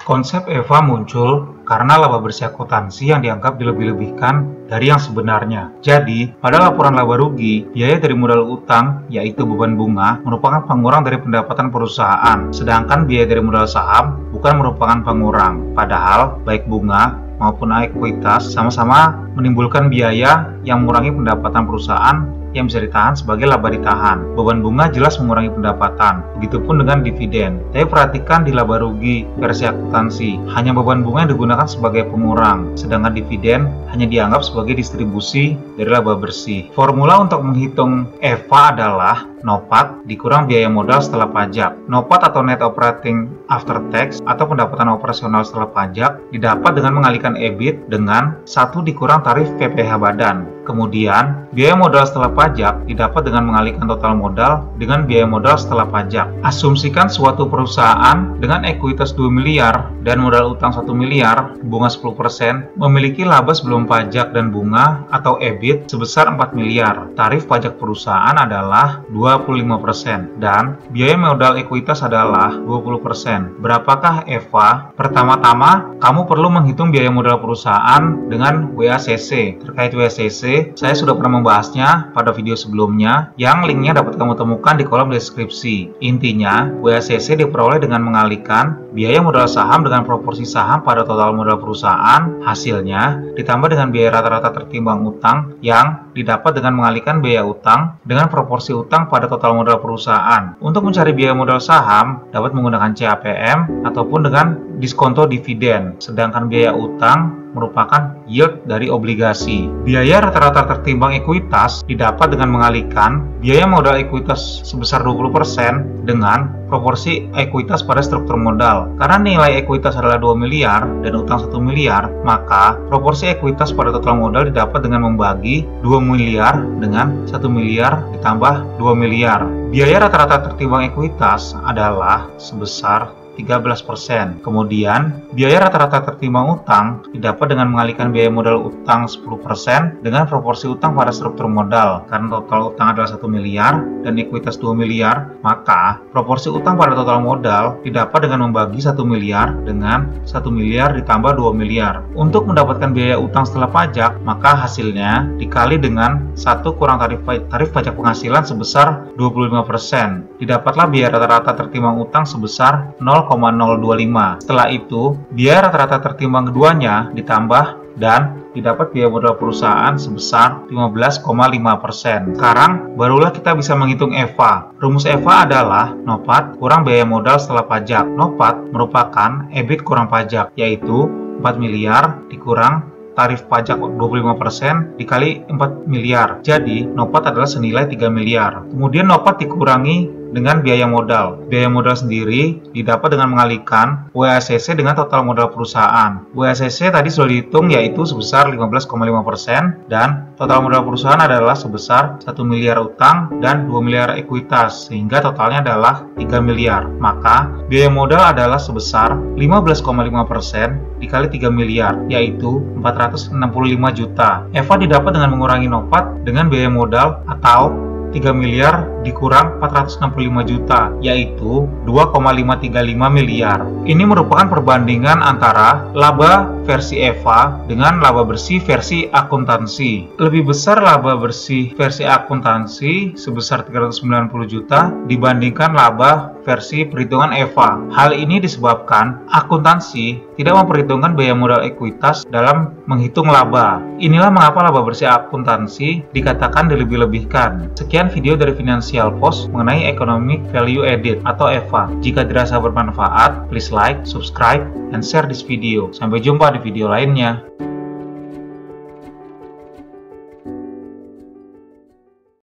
Konsep EVA muncul karena laba bersih akuntansi yang dianggap dilebih-lebihkan dari yang sebenarnya. Jadi, pada laporan laba rugi, biaya dari modal utang, yaitu beban bunga, merupakan pengurang dari pendapatan perusahaan, sedangkan biaya dari modal saham bukan merupakan pengurang. Padahal, baik bunga maupun ekuitas sama-sama menimbulkan biaya yang mengurangi pendapatan perusahaan yang bisa ditahan sebagai laba ditahan. Beban bunga jelas mengurangi pendapatan, begitupun dengan dividen. Tapi perhatikan di laba rugi versi akuntansi, hanya beban bunga yang digunakan sebagai pengurang, sedangkan dividen hanya dianggap sebagai distribusi dari laba bersih. Formula untuk menghitung EVA adalah NOPAT dikurang biaya modal setelah pajak. NOPAT atau Net Operating After Tax atau pendapatan operasional setelah pajak didapat dengan mengalihkan EBIT dengan 1 dikurang tarif PPh badan. Kemudian, biaya modal setelah pajak didapat dengan mengalihkan total modal dengan biaya modal setelah pajak. Asumsikan suatu perusahaan dengan ekuitas 2 miliar dan modal utang 1 miliar, bunga 10%, memiliki laba sebelum pajak dan bunga atau EBIT sebesar 4 miliar. Tarif pajak perusahaan adalah 25% dan biaya modal ekuitas adalah 20%. Berapakah EVA? Pertama-tama, kamu perlu menghitung biaya modal perusahaan dengan WACC. Terkait WACC, saya sudah pernah membahasnya pada video sebelumnya yang linknya dapat kamu temukan di kolom deskripsi. Intinya, WACC diperoleh dengan mengalihkan biaya modal saham dengan proporsi saham pada total modal perusahaan, hasilnya ditambah dengan biaya rata-rata tertimbang utang yang didapat dengan mengalihkan biaya utang dengan proporsi utang pada total modal perusahaan. Untuk mencari biaya modal saham, dapat menggunakan CAPM ataupun dengan diskonto dividen, sedangkan biaya utang merupakan yield dari obligasi. Biaya rata-rata tertimbang ekuitas didapat dengan mengalihkan biaya modal ekuitas sebesar 20% dengan proporsi ekuitas pada struktur modal. Karena nilai ekuitas adalah 2 miliar dan utang 1 miliar, maka proporsi ekuitas pada total modal didapat dengan membagi 2 miliar dengan 1 miliar ditambah 2 miliar. Biaya rata-rata tertimbang ekuitas adalah sebesar 13%. Kemudian, biaya rata-rata tertimbang utang didapat dengan mengalihkan biaya modal utang 10% dengan proporsi utang pada struktur modal. Karena total utang adalah 1 miliar dan ekuitas 2 miliar, maka proporsi utang pada total modal didapat dengan membagi 1 miliar dengan 1 miliar ditambah 2 miliar. Untuk mendapatkan biaya utang setelah pajak, maka hasilnya dikali dengan 1 kurang tarif pajak penghasilan sebesar 25%. Didapatlah biaya rata-rata tertimbang utang sebesar 0,025. Setelah itu, biaya rata-rata tertimbang keduanya ditambah dan didapat biaya modal perusahaan sebesar 15,5%. Sekarang, barulah kita bisa menghitung EVA. Rumus EVA adalah NOPAT kurang biaya modal setelah pajak. NOPAT merupakan EBIT kurang pajak, yaitu 4 miliar dikurang tarif pajak 25% dikali 4 miliar. Jadi, NOPAT adalah senilai 3 miliar. Kemudian NOPAT dikurangi dengan biaya modal. Biaya modal sendiri didapat dengan mengalihkan WACC dengan total modal perusahaan. WACC tadi sudah dihitung yaitu sebesar 15,5% dan total modal perusahaan adalah sebesar 1 miliar utang dan 2 miliar ekuitas sehingga totalnya adalah 3 miliar. Maka biaya modal adalah sebesar 15,5% dikali 3 miliar yaitu 465 juta. EVA didapat dengan mengurangi NOPAT dengan biaya modal atau 3 miliar dikurang 465 juta, yaitu 2,535 miliar. Ini merupakan perbandingan antara laba versi EVA dengan laba bersih versi akuntansi. Lebih besar laba bersih versi akuntansi sebesar 390 juta dibandingkan laba versi perhitungan EVA. Hal ini disebabkan akuntansi tidak memperhitungkan biaya modal ekuitas dalam menghitung laba. Inilah mengapa laba bersih akuntansi dikatakan dilebih-lebihkan. Sekian video dari Financial Post mengenai Economic Value Added atau EVA. Jika dirasa bermanfaat, please like, subscribe, and share this video. Sampai jumpa di video lainnya.